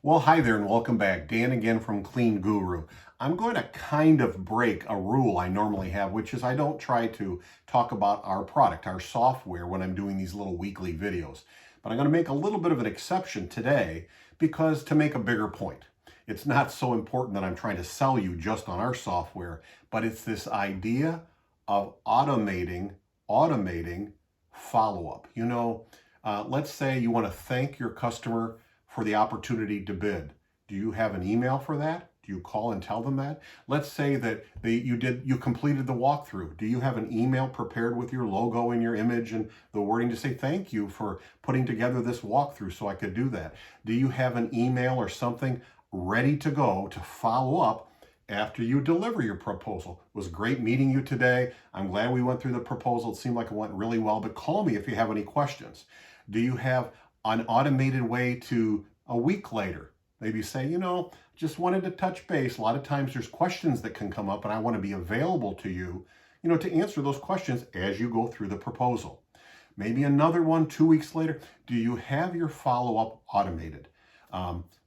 Well, hi there and welcome back. Dan again from Clean Guru. I'm going to kind of break a rule I normally have, which is I don't try to talk about our product, our software, when I'm doing these little weekly videos. But I'm going to make a little bit of an exception today because to make a bigger point. It's not so important that I'm trying to sell you just on our software, but it's this idea of automating follow-up. Let's say you want to thank your customer for the opportunity to bid. Do you have an email for that? Do you call and tell them that? Let's say that you completed the walkthrough. Do you have an email prepared with your logo and your image and the wording to say thank you for putting together this walkthrough so I could do that? Do you have an email or something ready to go to follow up after you deliver your proposal? It was great meeting you today. I'm glad we went through the proposal. It seemed like it went really well, but call me if you have any questions. Do you have an automated way to a week later maybe say, just wanted to touch base? A lot of times there's questions that can come up and I want to be available to you, to answer those questions as you go through the proposal. Maybe another one 2 weeks later. Do you have your follow-up automated?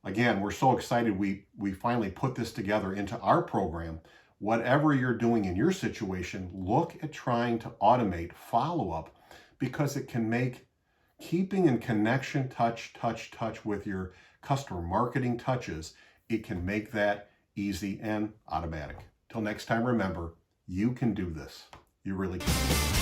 Again, we're so excited we finally put this together into our program. Whatever you're doing in your situation, look at trying to automate follow-up because it can make keeping in connection, touch with your customer marketing touches, it can make that easy and automatic. Till next time, remember, you can do this. You really can.